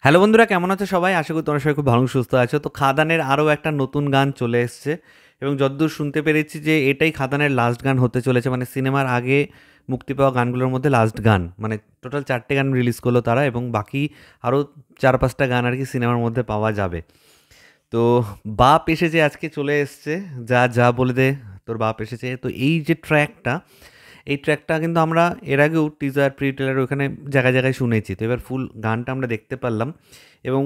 Hello বন্ধুরা, কেমন আছো সবাই? আশা করি তোমরা সবাই খুব ভালো সুস্থ আছো। তো খাদানের আরও একটা নতুন গান চলে এসছে এবং যতদূর শুনতে পেরেছি যে এটাই খাদানের লাস্ট গান হতে চলেছে। মানে সিনেমার আগে মুক্তি পাওয়া গানগুলোর মধ্যে লাস্ট গান। মানে টোটাল 4টে গান রিলিজ করলো তারা এবং বাকি আরও 4-5টা গান আর কি সিনেমার মধ্যে পাওয়া যাবে। তো বাপ এসেছে আজকে চলে এসছে। যা যা বলে দে তোর বাপ এসেছে। তো এই যে ট্র্যাকটা, এই ট্র্যাকটা কিন্তু আমরা এর আগেও টিজার প্রি ট্রেলার ওখানে জায়গায় জায়গায় শুনেছি। তো এবার ফুল গানটা আমরা দেখতে পারলাম এবং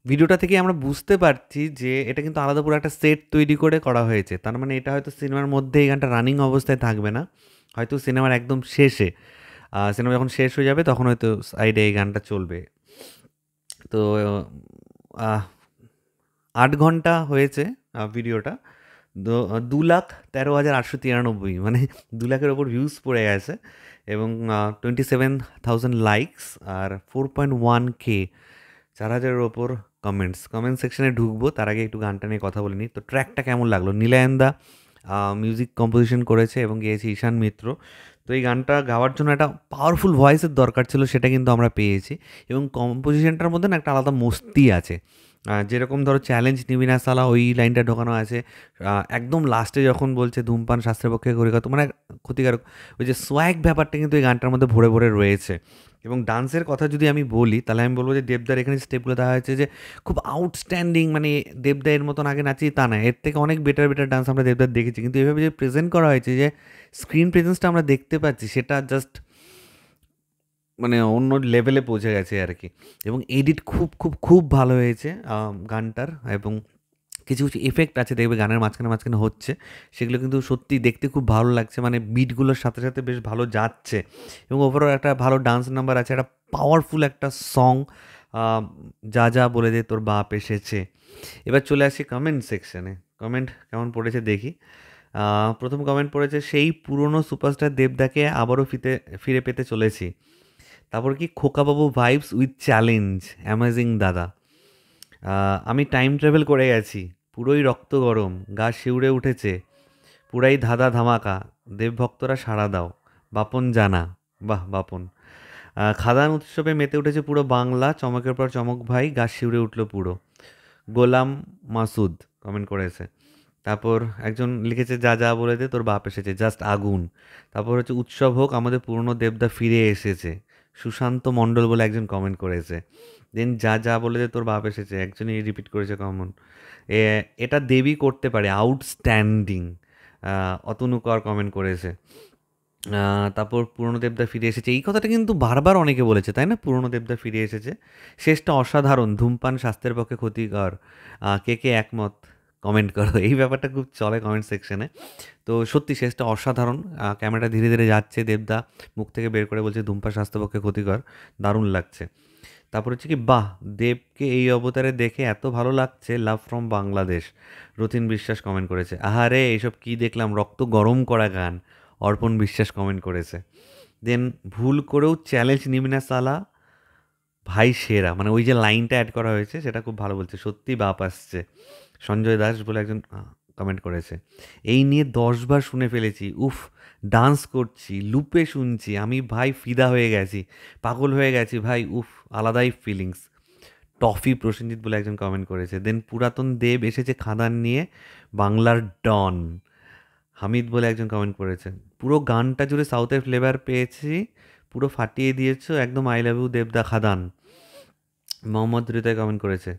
ভিডিওটা থেকে আমরা বুঝতে পারছি যে এটা কিন্তু আলাদা পুরো একটা সেট তৈরি করে করা হয়েছে। তার মানে এটা হয়তো সিনেমার মধ্যে এই গানটা রানিং অবস্থায় থাকবে না, হয়তো সিনেমার একদম শেষে, সিনেমা যখন শেষ হয়ে যাবে তখন হয়তো সাইডে এই গানটা চলবে। তো আহ, 8 ঘন্টা হয়েছে ভিডিওটা। 2,13,893, মানে 2 লাখের ওপর ভিউজ পড়ে গেছে এবং 27,000 লাইকস আর 4.1K, 4,000-এর ওপর কমেন্টস। কমেন্ট সেকশনে ঢুকবো তার আগে একটু গানটা নিয়ে কথা বলে নিই। তো ট্র্যাকটা কেমন লাগলো? নীলায়নদা মিউজিক কম্পোজিশন করেছে এবং গেয়েছে ঈশান মিত্র। তো এই গানটা গাওয়ার জন্য একটা পাওয়ারফুল ভয়েসের দরকার ছিল, সেটা কিন্তু আমরা পেয়েছি এবং কম্পোজিশনটার মধ্যে না একটা আলাদা মস্তি আছে। যেরকম ধরো চ্যালেঞ্জ নিবি না সালা, ওই লাইনটা ঢোকানো আছে। একদম লাস্টে যখন বলছে ধূমপান স্বাস্থ্যের পক্ষে ক্ষতিকারক, মানে ক্ষতিকারক, ওই যে সোয়াগ ব্যাপারটা কিন্তু এই গানটার মধ্যে ভরে ভরে রয়েছে। এবং ডান্সের কথা যদি আমি বলি তাহলে আমি বলবো যে দেবদার এখানে স্টেপগুলো দেখা হয়েছে যে খুব আউটস্ট্যান্ডিং। মানে দেবদা এর মতন আগে নাচি তা না, এর থেকে অনেক বেটার বেটার ডান্স আমরা দেবদার দেখেছি, কিন্তু এভাবে যে প্রেজেন্ট করা হয়েছে, যে স্ক্রিন প্রেজেন্সটা আমরা দেখতে পাচ্ছি, সেটা জাস্ট মানে অন্য লেভেলে পৌঁছে গেছে আর কি। এবং এডিট খুব খুব খুব ভালো হয়েছে গানটার। এবং কিছু কিছু এফেক্ট আছে দেখবে গানের মাঝখানে মাঝখানে হচ্ছে, সেগুলো কিন্তু সত্যি দেখতে খুব ভালো লাগছে। মানে বিটগুলোর সাথে সাথে বেশ ভালো যাচ্ছে এবং ওভারঅল একটা ভালো ডান্স নাম্বার আছে, একটা পাওয়ারফুল একটা সং। যা যা বলে দে তোর বাপ এসেছে। এবার চলে আসি কমেন্ট সেকশনে। কমেন্ট কেমন পড়েছে দেখি। প্রথম কমেন্ট পড়েছে, সেই পুরনো সুপারস্টার দেবদাকে আবারও ফিরে পেতে চলেছি। তারপর কি, খোকাবাবু ভাইবস উইথ চ্যালেঞ্জ, অ্যামেজিং দাদা। আমি টাইম ট্রাভেল করে গেছি, পুরোই রক্ত গরম, গা শিউরে উঠেছে, পুরাই ধাঁধা ধামাকা, দেবভক্তরা সাড়া দাও, বাপন জানা। বাহ বাপন। খাদান উৎসবে মেতে উঠেছে পুরো বাংলা, চমকের পর চমক ভাই, গা শিউরে উঠলো পুরো। গোলাম মাসুদ কমেন্ট করেছে। তারপর একজন লিখেছে, যা যা বলে দে তোর বাপ এসেছে, জাস্ট আগুন। তারপর হচ্ছে, উৎসব হোক, আমাদের পুরনো দেবদা ফিরে এসেছে, সুশান্ত মণ্ডল বলে একজন কমেন্ট করেছে। দেন যা যা বলে দে তোর বাপ এসেছে একজনই রিপিট করেছে কমন, এটা দেবী করতে পারে, আউটস্ট্যান্ডিং, অতনু কর কমেন্ট করেছে। তারপর পুরনো দেবদা ফিরে এসেছে, এই কথাটা কিন্তু বারবার অনেকে বলেছে তাই না, পুরনো দেবদা ফিরে এসেছে। শেষটা অসাধারণ, ধূমপান স্বাস্থ্যের পক্ষে ক্ষতিকর, কে কে একমত কমেন্ট করো। এই ব্যাপারটা খুব চলে কমেন্ট সেকশনে। তো সত্যি শেষটা অসাধারণ। ক্যামেরাটা ধীরে ধীরে যাচ্ছে, দেবদা মুখ থেকে বের করে বলছে ধূমপান স্বাস্থ্যের পক্ষে ক্ষতিকর, দারুণ লাগছে। তারপর হচ্ছে কি, বাহ, দেবকে এই অবতারে দেখে এত ভালো লাগছে, লাভ ফ্রম বাংলাদেশ, রতিন বিশ্বাস কমেন্ট করেছে। আহারে এইসব কি দেখলাম, রক্ত গরম করা গান, অর্পণ বিশ্বাস কমেন্ট করেছে। দেন ভুল করেও চ্যালেঞ্জ নিবি না সালা, ভাই সেরা, মানে ওই যে লাইনটা অ্যাড করা হয়েছে সেটা খুব ভালো বলছে, সত্যি বাপ আসছে, সঞ্জয় দাস বলে একজন কমেন্ট করেছে। এই নিয়ে 10 বার শুনে ফেলেছি, উফ, ডান্স করছি, লুপে শুনছি, আমি ভাই ফিদা হয়ে গেছি, পাগল হয়ে গেছি ভাই, উফ, আলাদাই ফিলিংস। টফি প্রসেনজিৎ বলে একজন কমেন্ট করেছে। দেন পুরাতন দেব এসেছে খাদান নিয়ে, বাংলার ডন, হামিদ বলে একজন কমেন্ট করেছে। পুরো গানটা জুড়ে সাউথের ফ্লেভার পেয়েছি, পুরো ফাটিয়ে দিয়েছো একদম, আই লাভ ইউ দেবদা খাদান, মোহাম্মদ হৃদয় কমেন্ট করেছে।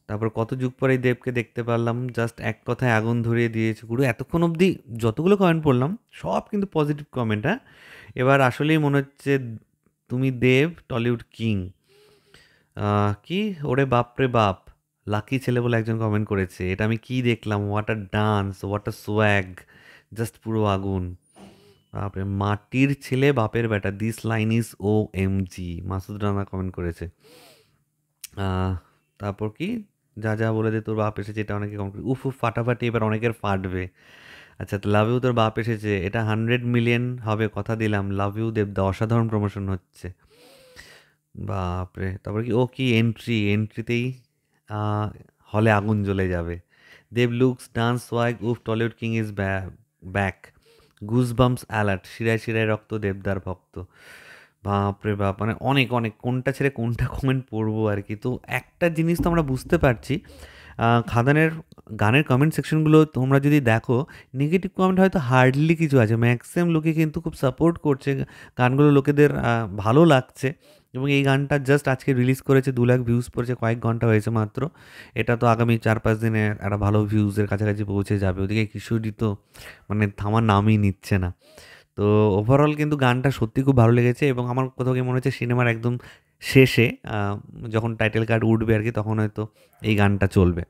তারপর কত যুগ পরে এই দেবকে দেখতে পারলাম, জাস্ট এক কথায় আগুন ধরিয়ে দিয়েছে পুরো। এতক্ষণ অবধি যতগুলো কমেন্ট পড়লাম সব কিন্তু পজিটিভ কমেন্ট। হ্যাঁ, এবার আসলেই মনে হচ্ছে তুমি দেব টলিউড কিং। কি, ওরে বাপ রে বাপ, লাকি ছেলে বলে একজন কমেন্ট করেছে। এটা আমি কি দেখলাম, what a dance, what a swag, just পুরো আগুন। বাপরে, মাটির ছেলে বাপের বেটা, this line is O M G, Masud Rana comment করেছে। আহ, তারপর কি, যা যা বলে দে তোর বাপ এসেছে, এটা অনেকে কমেন্ট করে। উফ উফ, ফাটাফাটি, এবার অনেকের ফাটবে। আচ্ছা, তো লাভ ইউ তোর বাপ এসেছে, এটা 100 মিলিয়ন হবে কথা দিলাম, লাভ ইউ দেবদা, অসাধারণ প্রমোশন হচ্ছে। বাপরে, তারপর কি, ও কি এন্ট্রি, এন্ট্রিতেই হলে আগুন জ্বলে যাবে। দেব লুকস, ডান্স, ওয়াইক, উফ, Tollywood king is back, goose bumps alert, শিরায় শিরায় রক্ত, দেবদার ভক্ত। বাপরে বাপ! মানে অনেক, অনেক কোনটা ছেড়ে কোনটা কমেন্ট পড়বো আরকি। তো একটা জিনিস তো আমরা বুঝতে পারছি, খাদানের গানের কমেন্ট সেকশনগুলো তোমরা যদি দেখো, নেগেটিভ কমেন্ট হয়তো হার্ডলি কিছু আছে। ম্যাক্সিমাম লোকে কিন্তু খুব সাপোর্ট করছে। গানগুলো লোকেদের ভালো লাগছে এবং এই গানটা জাস্ট আজকে রিলিজ করেছে, 2 লাখ ভিউজ পড়েছে, কয়েক ঘন্টা হয়েছে মাত্র। এটা তো আগামী 4-5 দিনে একটা ভালো ভিউজের কাছাকাছি পৌঁছে যাবে। ওদিকে কিশোরী তো মানে থামার নামই নিচ্ছে না। তো ওভারঅল কিন্তু গানটা সত্যি খুব ভালো লেগেছে এবং আমার কোথাও গিয়ে মনে হচ্ছে সিনেমার একদম শেষে যখন টাইটেল কার্ড উঠবে আর কি, তখন হয়তো এই গানটা চলবে।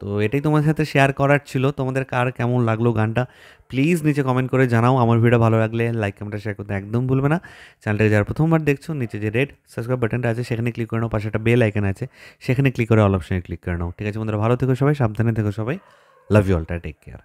তো এটাই তোমাদের সাথে শেয়ার করার ছিল। তোমাদের কার কেমন লাগলো গানটা প্লিজ নিচে কমেন্ট করে জানাও। আমার ভিডিও ভালো লাগলে লাইক কমেন্ট শেয়ার করতে একদম ভুলবে না। চ্যানেলটাকে যারা প্রথমবার দেখছো, নিচে যে রেড সাবস্ক্রাইব বাটনটা আছে সেখানে ক্লিক করে নাও, পাশে একটা বেল আইকন আছে সেখানে ক্লিক করে অল অপশনে ক্লিক করে নাও। ঠিক আছে বন্ধুরা, ভালো থেকো সবাই, সাবধানে থেকো সবাই, love you all, take care.